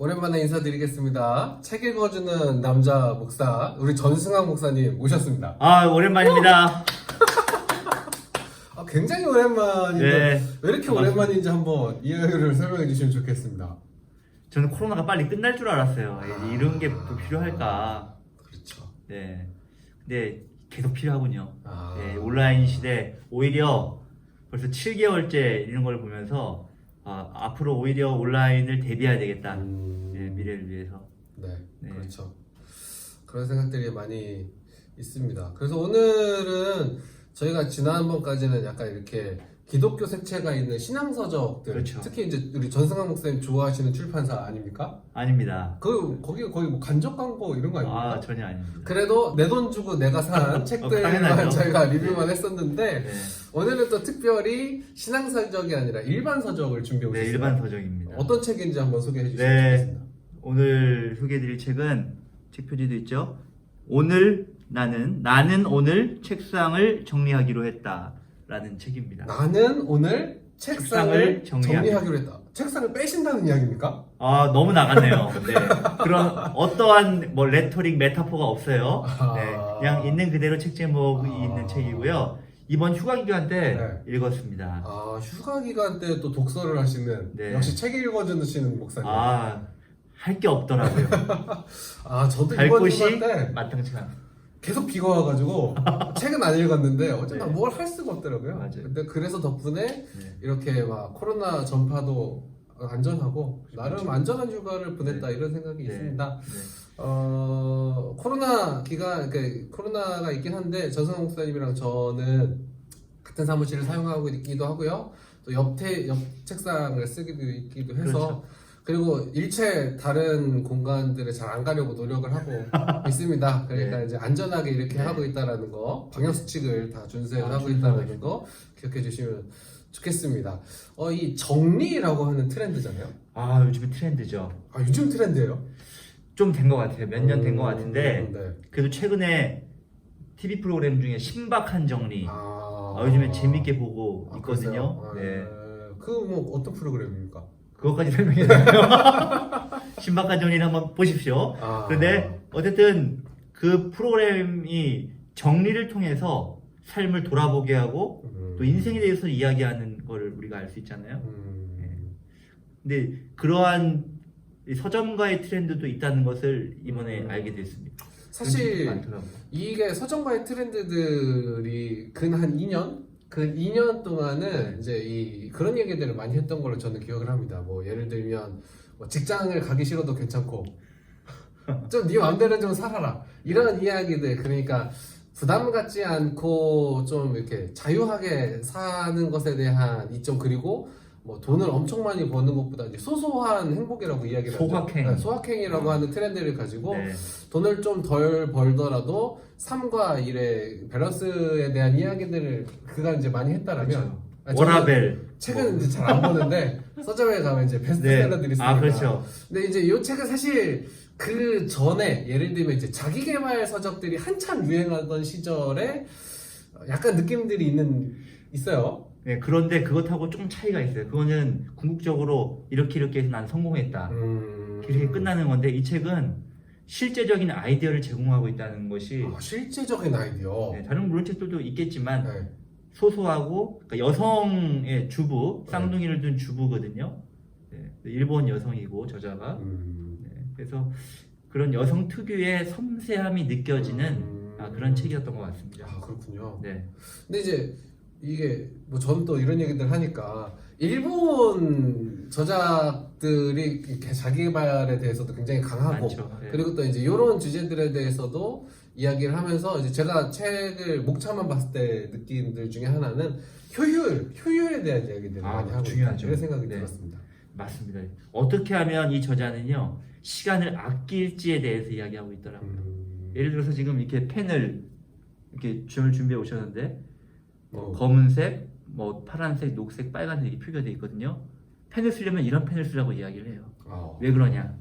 오랜만에 인사드리겠습니다. 책 읽어주는 남자 목사, 우리 전승환 목사님 모셨습니다. 오랜만입니다. 굉장히 오랜만인데 네, 왜 이렇게 오랜만인지 한번 이유를 설명해 주시면 좋겠습니다. 저는 코로나가 빨리 끝날 줄 알았어요. 이런 게 또 필요할까. 그렇죠. 네. 근데 계속 필요하군요. 아. 네, 온라인 시대, 오히려 벌써 7개월째 이런 걸 보면서, 앞으로 오히려 온라인을 대비해야 되겠다. 네, 미래를 위해서. 네, 네. 그렇죠. 그런 생각들이 많이 있습니다. 그래서 오늘은 저희가 지난번까지는 약간 이렇게 기독교 색채가 있는 신앙서적들, 그렇죠. 특히 이제 우리 전승환 목사님 좋아하시는 출판사 아닙니까? 아닙니다. 거기가 거의 뭐 간접 광고 이런 거 아닙니까? 전혀 아닙니다. 그래도 내 돈 주고 내가 산 책들만 당연하죠. 저희가 리뷰만 했었는데 네, 오늘은 또 특별히 신앙서적이 아니라 일반 서적을 준비해 네, 오셨어요. 일반 서적입니다. 어떤 책인지 한번 소개해 주시면 네. 좋겠습니다. 오늘 소개해드릴 책은 책 표지도 있죠. 나는 오늘 책상을 정리하기로 했다라는 책입니다. 나는 오늘 책상을 책상을 정리하기로 했다. 책상을 빼신다는 이야기입니까? 너무 나갔네요. 네. 그런 어떠한 뭐 레토릭 메타포가 없어요. 네. 그냥 있는 그대로 책 제목이 있는 책이고요. 이번 휴가 기간 때 네. 읽었습니다. 휴가 기간 때 또 독서를 하시는 네. 역시 책 읽어주시는 목사님. 할 게 없더라고요. 저도 갈 이번 곳이 휴가 때 마땅치 않아. 계속 비가 와가지고 책은 안 읽었는데 어쨌든 네. 뭘 할 수가 없더라고요. 맞아요. 근데 그래서 덕분에 네. 이렇게 막 코로나 전파도 안전하고 나름 그렇죠. 안전한 휴가를 보냈다 네. 이런 생각이 네. 있습니다. 네. 코로나 기간, 코로나가 있긴 한데 전승환 목사님이랑 저는 같은 사무실을 사용하고 있기도 하고요. 또 옆 책상을 쓰기도 해서 그렇죠. 그리고 일체 다른 공간들을 잘 안 가려고 노력을 하고 있습니다. 그러니까 네. 이제 안전하게 이렇게 네. 하고 있다라는 거, 방역 수칙을 다 준수해서 하고 준수하고 있다는 거 기억해 주시면 좋겠습니다. 이 정리라고 하는 트렌드잖아요. 요즘에 트렌드죠. 요즘 트렌드예요? 좀 된 것 같아요. 몇 년 된 것 같은데 네. 그래도 최근에 TV 프로그램 중에 신박한 정리 요즘에 재밌게 보고 있거든요. 네. 뭐 어떤 프로그램입니까? 그것까지 설명해 드려요. 신박한 정리를 한번 보십시오. 그런데 어쨌든 그 프로그램이 정리를 통해서 삶을 돌아보게 하고 또 인생에 대해서 이야기하는 거를 우리가 알 수 있잖아요. 근데 그러한 서점가의 트렌드도 있다는 것을 이번에 알게 됐습니다. 사실 많더라고요. 이게 서점가의 트렌드들이 근 한 2년? 근 2년 동안은 이제 그런 얘기들을 많이 했던 걸로 저는 기억을 합니다. 뭐 예를 들면 뭐 직장을 가기 싫어도 괜찮고 좀 네 마음대로 좀 살아라 이런 이야기들. 그러니까 부담 갖지 않고 좀 이렇게 자유하게 사는 것에 대한 이점, 그리고 뭐 돈을 엄청 많이 버는 것보다 이제 소소한 행복이라고 이야기를 소확행. 하죠. 소확행이라고 하는 트렌드를 가지고 네. 돈을 좀 덜 벌더라도 삶과 일의 밸런스에 대한 이야기들을 그간 이제 많이 했다라면 그렇죠. 워라벨. 책은 이제 잘 안 보는데 서점에 가면 이제 베스트셀러들이 있으니까. 그렇죠. 근데 이제 이 책은 사실 그 전에 예를 들면 이제 자기계발 서적들이 한참 유행하던 시절에 약간 느낌들이 있어요. 네, 그런데 그것하고 좀 차이가 있어요. 그거는 궁극적으로 이렇게 해서 난 성공했다. 이렇게 끝나는 건데 이 책은 실제적인 아이디어를 제공하고 있다는 것이 실제적인 아이디어. 네, 다른 물론 책들도 있겠지만 네. 소소하고, 그러니까 여성의 주부, 쌍둥이를 둔 주부거든요. 네, 일본 여성이고 저자가. 네, 그래서 그런 여성 특유의 섬세함이 느껴지는 그런 책이었던 것 같습니다. 그렇군요. 네. 근데 이제 이게 뭐 저는 또 이런 얘기들 하니까 일본 저작들이 이렇게 자기개발에 대해서도 굉장히 강하고 많죠. 네. 그리고 또 이제 이런 주제들에 대해서도 이야기를 하면서 이제 제가 책을 목차만 봤을 때 느낀들 중에 하나는 효율에 대한 이야기들을 많이 하고 있다 중요하죠. 이런 생각이 네. 들었습니다. 맞습니다. 어떻게 하면 이 저자는요 시간을 아낄지에 대해서 이야기하고 있더라고요. 예를 들어서 지금 이렇게 펜을 이렇게 준비해 오셨는데 검은색, 뭐 파란색, 녹색, 빨간색이 표기되어 있거든요. 펜을 쓰려면 이런 펜을 쓰라고 이야기를 해요. 왜 그러냐?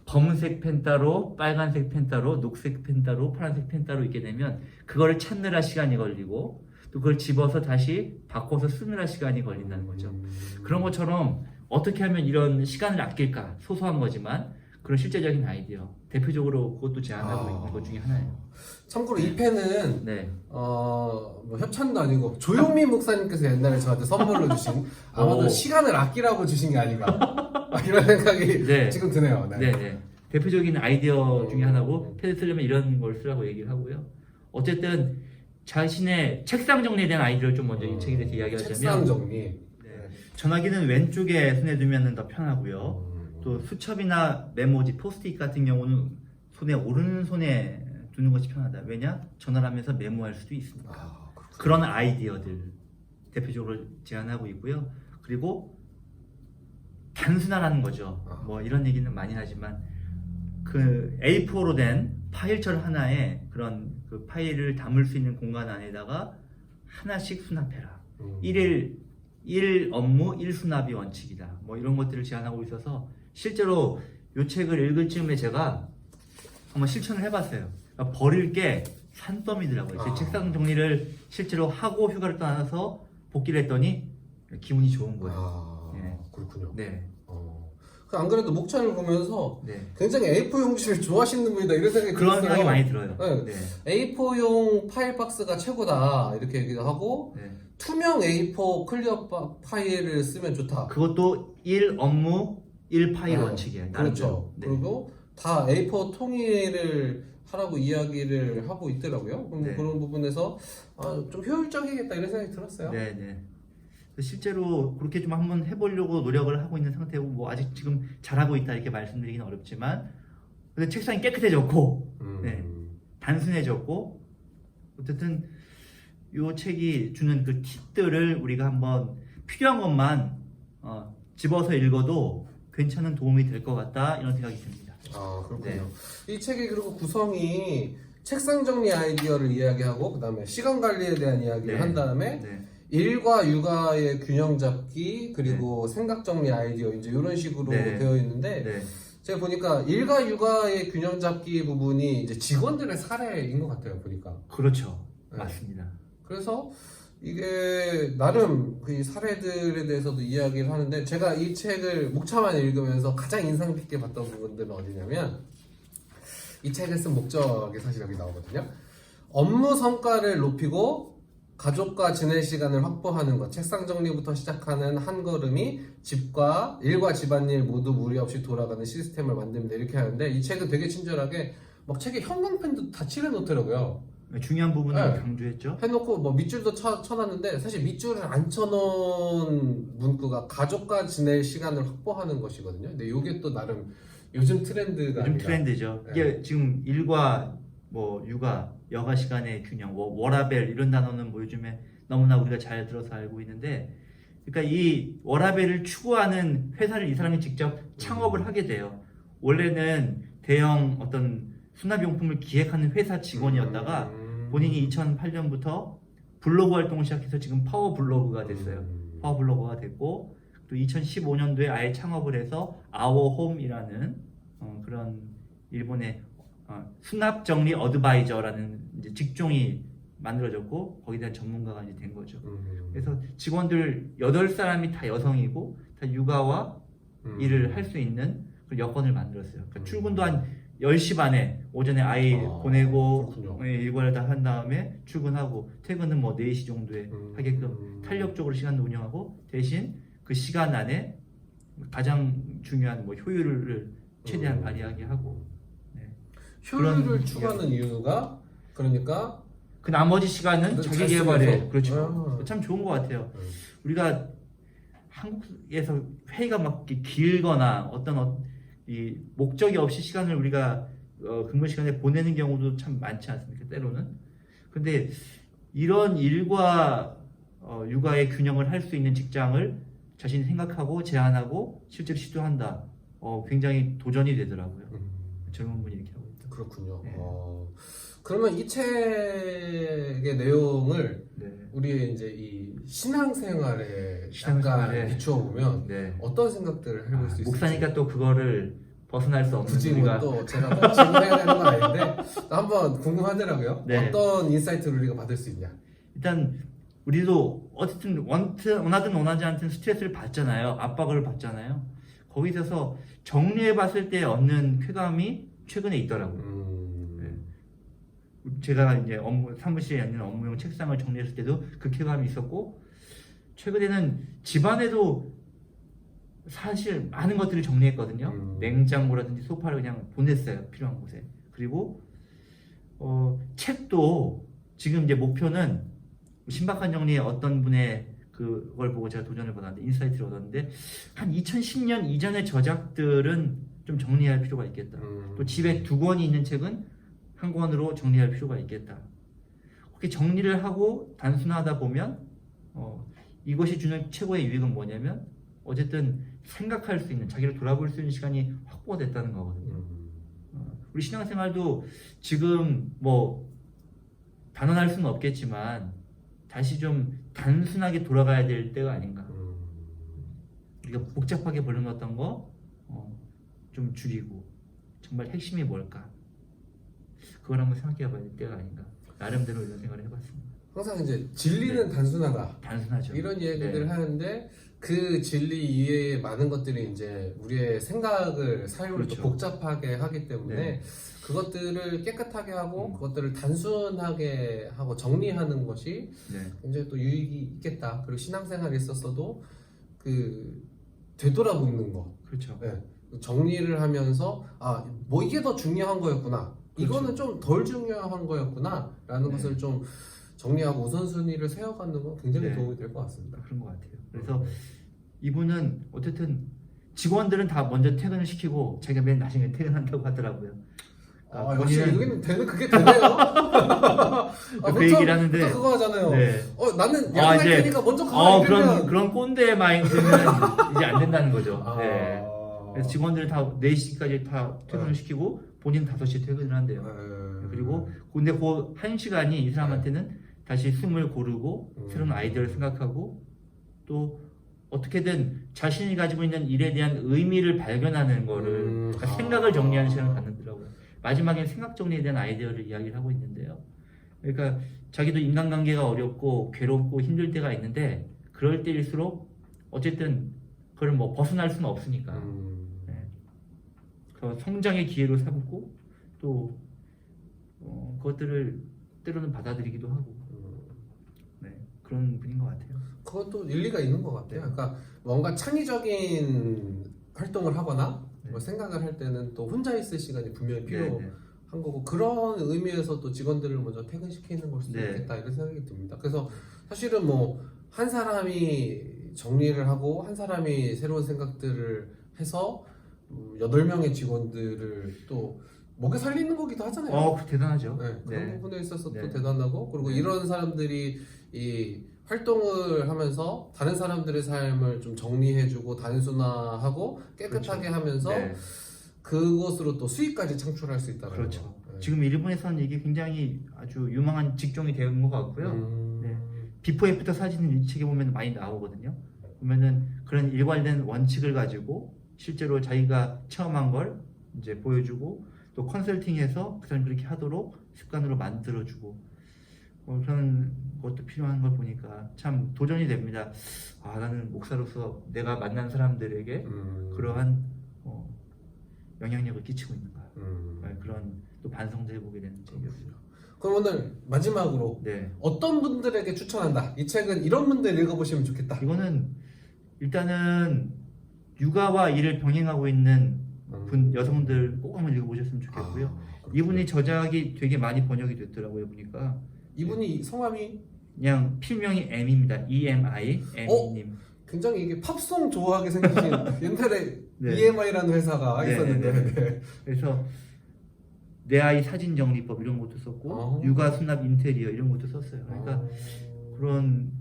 검은색 펜 따로, 빨간색 펜 따로, 녹색 펜 따로, 파란색 펜 따로 있게 되면 그거를 찾느라 시간이 걸리고 또 그걸 집어서 다시 바꿔서 쓰느라 시간이 걸린다는 거죠. 그런 것처럼 어떻게 하면 이런 시간을 아낄까? 소소한 거지만 그런 실제적인 아이디어. 대표적으로 그것도 제안하고 있는 것 중에 하나예요. 참고로 이 펜은 네. 뭐 협찬도 아니고 조용미 목사님께서 옛날에 저한테 선물로 주신 아마도 오. 시간을 아끼라고 주신 게 아닌가 이런 생각이 네. 지금 드네요. 네, 네. 대표적인 아이디어 중에 하나고 음. 펜을 쓰려면 이런 걸 쓰라고 얘기를 하고요. 어쨌든 자신의 책상 정리에 대한 아이디어를 좀 먼저 이 책에 대해서 이야기하자면 책상 정리. 네. 전화기는 왼쪽에 손에 두면 더 편하고요. 또 수첩이나 메모지, 포스트잇 같은 경우는 오른손에 두는 것이 편하다. 왜냐? 전화를 하면서 메모할 수도 있으니까. 그런 아이디어들 대표적으로 제안하고 있고요. 그리고 단순화라는 거죠. 뭐 이런 얘기는 많이 하지만 그 A4로 된 파일철 하나에 그런 그 파일을 담을 수 있는 공간 안에다가 하나씩 수납해라. 1 업무 1 수납이 원칙이다. 뭐 이런 것들을 제안하고 있어서 실제로 이 책을 읽을 즈음에 제가 한번 실천을 해봤어요. 그러니까 버릴 게 산더미더라고요. 제 책상 정리를 실제로 하고 휴가를 떠나서 복귀를 했더니 기분이 좋은 거예요. 네. 그렇군요. 네. 안 그래도 목차를 보면서 네. 굉장히 A4 용지를 좋아하시는 분이다 이런 생각이 그런 들었어요. 생각이 많이 들어요. 네. 네. A4용 파일 박스가 최고다 이렇게 얘기도 하고 네. 투명 A4 클리어 파일을 쓰면 좋다. 그것도 1 업무 1 파일 네. 원칙이에요. 그렇죠. 네. 그리고 다 A4 통일을 하라고 이야기를 하고 있더라고요. 그럼 네. 그런 부분에서 좀 효율적이겠다 이런 생각이 들었어요. 네, 네. 실제로 그렇게 좀 한번 해보려고 노력을 하고 있는 상태고 뭐 아직 지금 잘하고 있다 이렇게 말씀드리기는 어렵지만 근데 책상이 깨끗해졌고 네, 단순해졌고 어쨌든 이 책이 주는 그 팁들을 우리가 한번 필요한 것만 집어서 읽어도 괜찮은 도움이 될 것 같다 이런 생각이 듭니다. 그렇군요. 이 책의 그리고 구성이 책상 정리 아이디어를 이야기하고 그 다음에 시간 관리에 대한 이야기를 네. 한 다음에 네. 일과 육아의 균형 잡기 그리고 생각 정리 아이디어 이제 이런 식으로 네. 되어 있는데 네. 제가 보니까 일과 육아의 균형 잡기 부분이 이제 직원들의 사례인 것 같아요 보니까. 그렇죠. 네. 맞습니다. 그래서 이게 나름 그 사례들에 대해서도 이야기를 하는데 제가 이 책을 목차만 읽으면서 가장 인상 깊게 봤던 부분들은 어디냐면 이 책을 쓴 목적이 사실 여기 나오거든요. 업무 성과를 높이고 가족과 지낼 시간을 확보하는 것, 책상 정리부터 시작하는 한 걸음이 일과 집안일 모두 무리 없이 돌아가는 시스템을 만듭니다. 이렇게 하는데 이 책은 되게 친절하게 막 책에 형광펜도 다 칠해놓더라고요. 중요한 부분을 네. 강조했죠. 해놓고 뭐 밑줄도 쳐놨는데 사실 밑줄을 안 쳐놓은 문구가 가족과 지낼 시간을 확보하는 것이거든요. 근데 이게 또 나름 요즘 트렌드가 요즘 아닌가. 트렌드죠. 네. 이게 지금 일과 뭐 육아, 여가 시간의 균형, 워라벨 이런 단어는 뭐 요즘에 너무나 우리가 잘 들어서 알고 있는데, 그러니까 이 워라벨을 추구하는 회사를 이 사람이 직접 창업을 하게 돼요. 원래는 대형 어떤 수납용품을 기획하는 회사 직원이었다가 본인이 2008년부터 블로그 활동을 시작해서 지금 파워블로그가 됐어요. 파워블로그가 됐고 또 2015년도에 아예 창업을 해서 아워홈이라는 그런 일본의 수납 정리 어드바이저라는 이제 직종이 만들어졌고 거기에 대한 전문가가 이제 된 거죠. 그래서 직원들 8사람이 다 여성이고 다 육아와 일을 할 수 있는 그 여건을 만들었어요. 그러니까 출근도 한 10시 반에 오전에 아이 보내고 일과를 다 한 다음에 출근하고 퇴근은 뭐 4시 정도에 하게끔 탄력적으로 시간을 운영하고 대신 그 시간 안에 가장 중요한 뭐 효율을 최대한 발휘하게 하고 효율을 그런 추구하는 이유가 그러니까 그 나머지 시간은 잘 자기 개발에 쓰면서? 그렇죠. 참 좋은 것 같아요. 우리가 한국에서 회의가 막 이렇게 길거나 어떤 이 목적이 없이 시간을 우리가 근무 시간에 보내는 경우도 참 많지 않습니까? 때로는. 근데 이런 일과 육아의 균형을 할 수 있는 직장을 자신이 생각하고 제안하고 실제로 시도한다. 굉장히 도전이 되더라고요. 젊은 분이 이렇게 하고 있다. 그렇군요. 네. 그러면 이 책의 내용을 네. 우리의 이제 이 신앙생활에 신앙생활에 약간 비추어 보면 네. 어떤 생각들을 해볼 수 있을지. 목사니까 또 그거를 벗어날 수 없는 굳이 우리가 또 제가 꼭 질문해야 되는 건 아닌데 또 한번 궁금하더라고요. 네. 어떤 인사이트를 우리가 받을 수 있냐. 일단 우리도 어쨌든 원하든 원하지 않든 스트레스를 받잖아요. 압박을 받잖아요. 거기 있어서 정리해 봤을 때 얻는 쾌감이 최근에 있더라고요. 네. 제가 이제 사무실에 있는 업무용 책상을 정리했을 때도 그 쾌감이 있었고, 최근에는 집안에도 사실 많은 것들을 정리했거든요. 냉장고라든지 소파를 그냥 보냈어요. 필요한 곳에. 그리고 책도 지금 이제 목표는 신박한 정리의 어떤 분의 그걸 보고 제가 도전을 받았는데, 인사이트를 얻었는데, 한 2010년 이전의 저작들은 좀 정리할 필요가 있겠다. 또 집에 2권이 있는 책은 한 권으로 정리할 필요가 있겠다. 그렇게 정리를 하고 단순하다 보면 이것이 주는 최고의 유익은 뭐냐면, 어쨌든 생각할 수 있는, 자기를 돌아볼 수 있는 시간이 확보가 됐다는 거거든요. 우리 신앙생활도 지금 뭐 단언할 수는 없겠지만 다시 좀 단순하게 돌아가야 될 때가 아닌가. 우리가 복잡하게 벌려놨던 거 좀 줄이고, 정말 핵심이 뭘까, 그걸 한번 생각해 봐야 될 때가 아닌가. 나름대로 이런 생각을 해봤습니다. 항상 이제 진리는 단순하다. 단순하죠. 이런 얘기들을 하는데, 그 진리 이외에 많은 것들이 이제 우리의 생각을, 삶을 또 복잡하게 하기 때문에 그것들을 깨끗하게 하고 그것들을 단순하게 하고 정리하는 것이 굉장히 또 유익이 있겠다. 그리고 신앙생활에 있어서도 그 되돌아보는 거, 그렇죠. 정리를 하면서 뭐 이게 더 중요한 거였구나, 이거는 좀 덜 중요한 거였구나 라는 것을 좀 정리하고 우선순위를 세워가는 건 굉장히 도움이 될 것 같습니다. 그런 것 같아요. 그래서 이분은 어쨌든 직원들은 다 먼저 퇴근을 시키고 자기가 맨 나중에 퇴근한다고 하더라고요. 역시 여기는 그게 되네요. 그 얘기를 하는데, 그거 하잖아요. 나는 이제 야근할 테니까 먼저 가. 그런 꼰대 마인드는 이제 안 된다는 거죠. 그래서 직원들 다 4시까지 다 퇴근을 시키고 본인 5시에 퇴근을 한대요. 그리고 근데 그 1시간이 이 사람한테는 다시 숨을 고르고 새로운 아이디어를 생각하고, 또 어떻게든 자신이 가지고 있는 일에 대한 의미를 발견하는 거를, 그러니까 생각을 정리하는 시간을 갖는더라고요. 마지막엔 생각 정리에 대한 아이디어를 이야기를 하고 있는데요. 그러니까 자기도 인간관계가 어렵고 괴롭고 힘들 때가 있는데, 그럴 때일수록 어쨌든 그걸 뭐 벗어날 수는 없으니까 더 성장의 기회로 삼고, 또 그것들을 때로는 받아들이기도 하고, 그런 분인 것 같아요. 그것도 일리가 있는 것 같아요. 그러니까 뭔가 창의적인 활동을 하거나 뭐 생각을 할 때는 또 혼자 있을 시간이 분명히 필요한 거고, 그런 의미에서 또 직원들을 먼저 퇴근시키는 걸 수도 있겠다, 이런 생각이 듭니다. 그래서 사실은 뭐 한 사람이 정리를 하고 한 사람이 새로운 생각들을 해서 8명의 직원들을 또 먹여 살리는 거기도 하잖아요. 대단하죠. 그런 부분에 있어서 또 대단하고, 그리고 이런 사람들이 이 활동을 하면서 다른 사람들의 삶을 좀 정리해주고 단순화하고 깨끗하게 하면서 그것으로 또 수익까지 창출할 수 있다는 거죠. 지금 일본에서는 이게 굉장히 아주 유망한 직종이 되는 것 같고요. 비포 애프터 사진을 이 책에 보면 많이 나오거든요. 보면은 그런 일관된 원칙을 가지고 실제로 자기가 체험한 걸 이제 보여주고, 또 컨설팅해서 그 사람이 그렇게 하도록 습관으로 만들어주고, 그런 것도 필요한 걸 보니까 참 도전이 됩니다. 나는 목사로서 내가 만난 사람들에게 그러한 영향력을 끼치고 있는가, 그런 또 반성도 해보게 되는 책이었어요. 그럼 오늘 마지막으로 어떤 분들에게 추천한다, 이 책은 이런 분들 읽어보시면 좋겠다. 이거는 일단은 육아와 일을 병행하고 있는 여성들 꼭 한번 읽어보셨으면 좋겠고요. 이분이 저작이 되게 많이 번역이 됐더라고요, 보니까. 이분이 성함이 그냥 필명이 M입니다. EMI, M님. 굉장히 이게 팝송 좋아하게 생기신 옛날에 EMI라는 회사가 있었는데. 그래서 내 아이 사진 정리법 이런 것도 썼고, 육아 수납 인테리어 이런 것도 썼어요. 그러니까 그런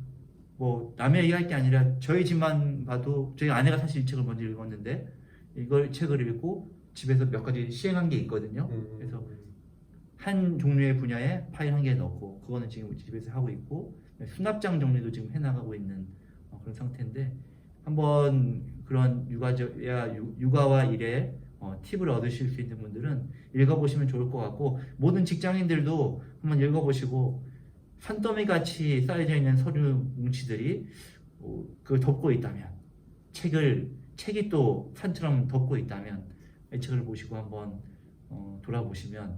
뭐 남의 얘기할 게 아니라 저희 집만 봐도, 저희 아내가 사실 이 책을 먼저 읽었는데 이걸 책을 읽고 집에서 몇 가지 시행한 게 있거든요. 그래서 한 종류의 분야에 파일 1개 넣고, 그거는 지금 집에서 하고 있고, 수납장 정리도 지금 해나가고 있는 그런 상태인데, 한번 그런 육아와 일에 팁을 얻으실 수 있는 분들은 읽어보시면 좋을 것 같고, 모든 직장인들도 한번 읽어보시고 산더미 같이 쌓여져 있는 서류 뭉치들이 그걸 덮고 있다면, 책이 또 산처럼 덮고 있다면 이 책을 보시고 한번 돌아보시면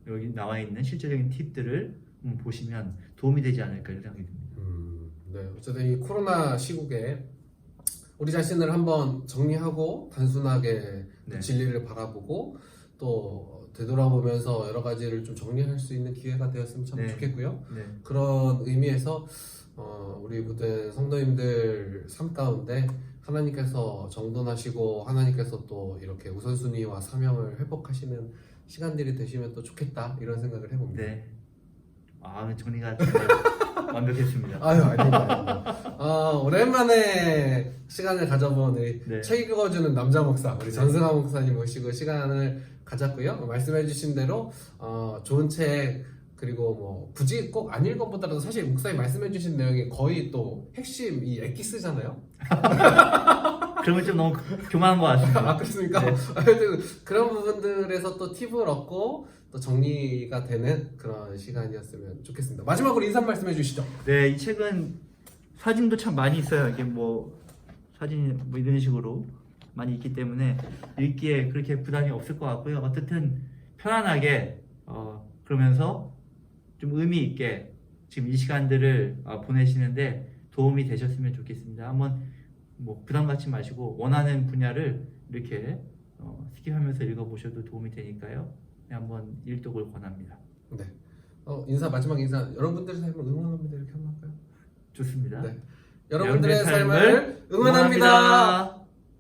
여기 나와 있는 실질적인 팁들을 보시면 도움이 되지 않을까 이런 생각이 듭니다. 네, 어쨌든 이 코로나 시국에 우리 자신을 한번 정리하고 단순하게 네. 진리를 바라보고 또 되돌아보면서 여러 가지를 좀 정리할 수 있는 기회가 되었으면 참 네. 좋겠고요. 네. 그런 의미에서 우리 모든 성도님들 삶 가운데 하나님께서 정돈하시고 하나님께서 또 이렇게 우선순위와 사명을 회복하시는 시간들이 되시면 또 좋겠다 이런 생각을 해봅니다. 네. 정리가 정말 완벽했습니다. 아유, 아닙니다. 오랜만에 시간을 가져본 우리 네. 책 읽어주는 남자 목사, 우리 네. 전승환 목사님 모시고 시간을 가졌고요. 말씀해주신 대로 좋은 책 그리고 뭐 굳이 꼭 안 읽어보더라도 사실 목사님 말씀해주신 내용이 거의 또 핵심 이 엑기스잖아요. 그러면 좀 너무 교만한 것 같습니다. 그렇습니까? 네. 그런 부분들에서 또 팁을 얻고 또 정리가 되는 그런 시간이었으면 좋겠습니다. 마지막으로 인사 말씀해 주시죠. 네, 이 책은 사진도 참 많이 있어요. 이게 뭐 사진이 뭐 이런 식으로 많이 있기 때문에 읽기에 그렇게 부담이 없을 것 같고요. 어쨌든 편안하게 그러면서 좀 의미 있게 지금 이 시간들을 보내시는데 도움이 되셨으면 좋겠습니다. 한번 뭐 부담 갖지 마시고 원하는 분야를 이렇게 스킵하면서 읽어보셔도 도움이 되니까요. 네, 한번 읽독을 권합니다. 네. 마지막 인사. 여러분들의 삶을 응원합니다. 이렇게 한번 할까요? 좋습니다. 네. 여러분들의 삶을 응원합니다.